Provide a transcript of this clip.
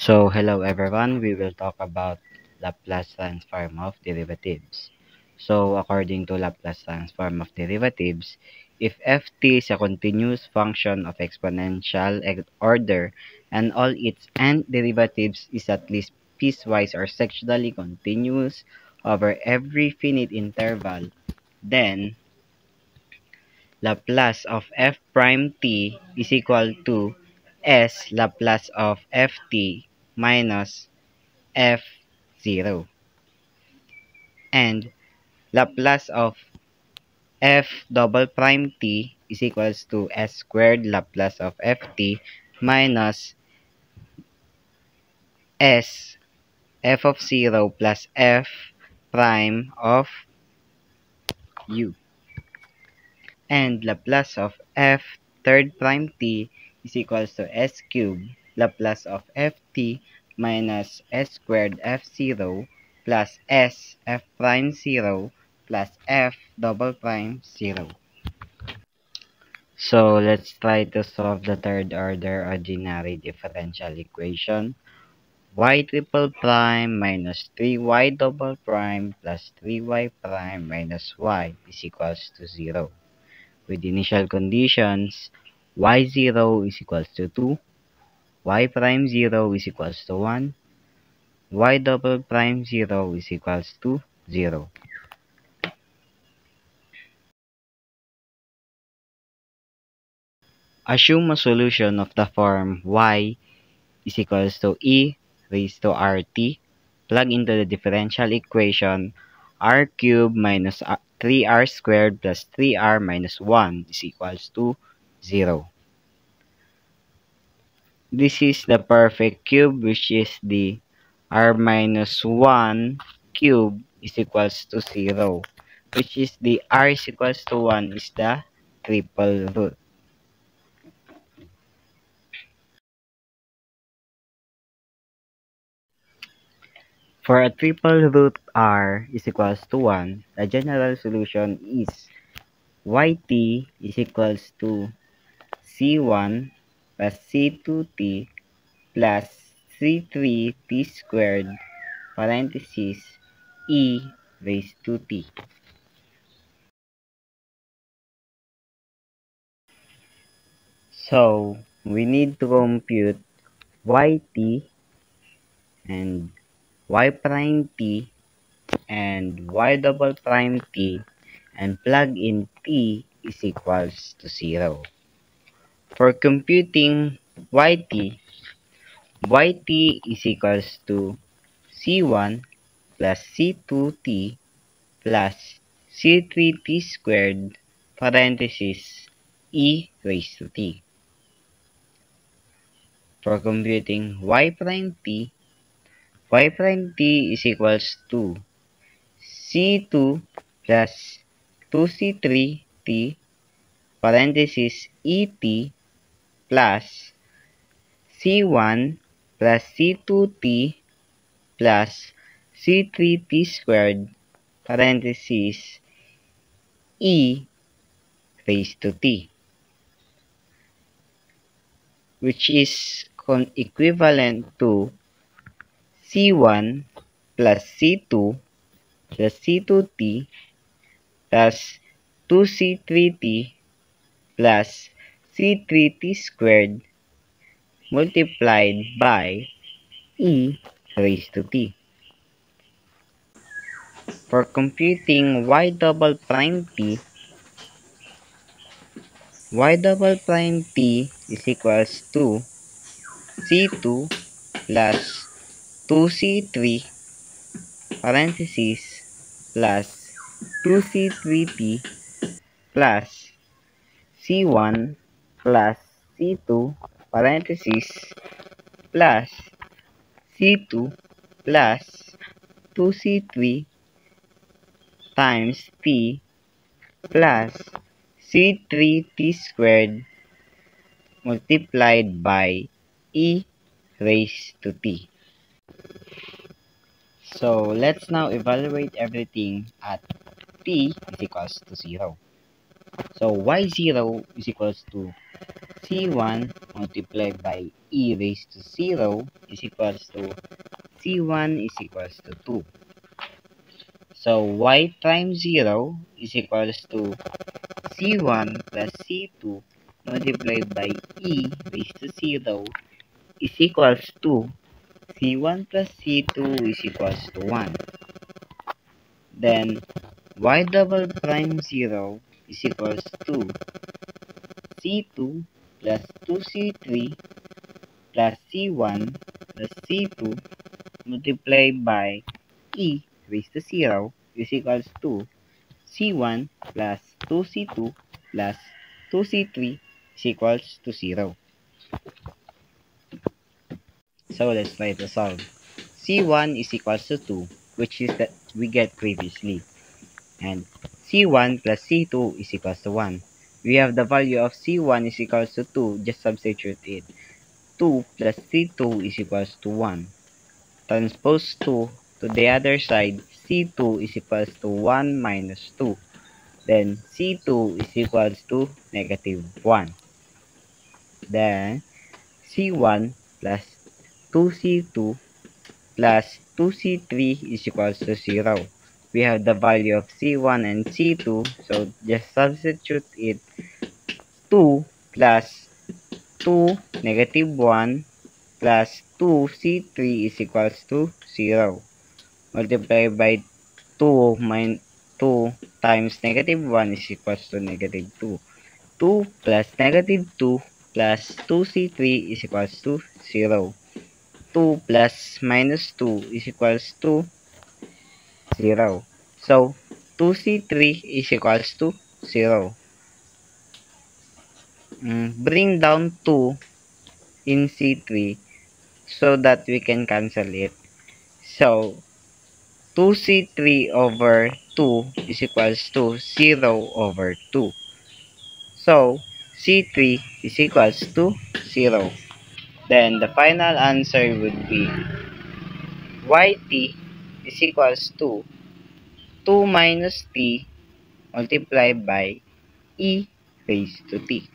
So, hello everyone, we will talk about Laplace transform of derivatives. So, according to Laplace transform of derivatives, if ft is a continuous function of exponential order and all its nth derivatives is at least piecewise or sectionally continuous over every finite interval, then Laplace of f prime t is equal to s Laplace of ft minus f0, and Laplace of f double prime t is equals to s squared Laplace of ft minus s f of 0 plus f prime of u, and Laplace of f third prime t is equals to s cubed Laplace of ft minus s squared f0 plus s f prime 0 plus f double prime 0. So let's try to solve the third order ordinary differential equation. Y triple prime minus 3y double prime plus 3y prime minus y is equals to 0. With initial conditions, y0 is equals to 2, y prime 0 is equals to 1, y double prime 0 is equals to 0. Assume a solution of the form y is equals to e raised to rt. Plug into the differential equation r cubed minus 3r squared plus 3r minus 1 is equals to 0. This is the perfect cube, which is the r minus 1 cube is equals to 0, which is the r is equals to 1 is the triple root. For a triple root r is equals to 1, the general solution is yt is equals to c1 plus c2t plus c3t squared parenthesis e raised to t. So, we need to compute yt and y prime t and y double prime t and plug in t is equals to 0. For computing yt is equals to c1 plus c2t plus c3t squared parenthesis e raised to t. For computing y prime t is equals to c2 plus 2c3t parenthesis et plus c1 plus c2t plus c3t squared parenthesis e raised to t, which is equivalent to c1 plus c2 plus c2t plus 2c3t plus c3t squared multiplied by e raised to t. For computing y double prime t is equals to c2 plus 2c3 parenthesis plus 2c3t plus c1 plus c2 parenthesis plus c2 plus 2c3 times t plus c3t squared multiplied by e raised to t. So let's now evaluate everything at t is equals to 0. So y0 is equals to c1 multiplied by e raised to 0 is equals to c1 is equals to 2. So y prime 0 is equals to c1 plus c2 multiplied by e raised to 0 is equals to c1 plus c2 is equals to 1. Then y double prime 0 is equals to c2 plus 2c3 plus c1 plus c2 multiplied by e raised to 0 is equals to c1 plus 2c2 plus 2c3 is equals to 0. So let's try to solve. C1 is equals to 2, which is that we get previously. And C1 plus C2 is equals to 1. We have the value of C1 is equals to 2, just substitute it. 2 plus C2 is equals to 1. Transpose 2 to the other side, C2 is equals to 1 minus 2. Then C2 is equals to negative 1. Then C1 plus 2C2 plus 2C3 is equals to 0. We have the value of C1 and C2, so just substitute it. 2 plus 2 negative 1 plus 2C3 is equals to 0. Multiply by 2 minus 2 times negative 1 is equals to negative 2. 2 plus negative 2 plus 2C3 is equals to 0. 2 plus minus 2 is equals to 0. So, 2C3 is equals to 0. Bring down 2 in C3 so that we can cancel it. So, 2C3 over 2 is equals to 0 over 2. So, C3 is equals to 0. Then, the final answer would be yt is equals to 2 minus t multiplied by e raised to t.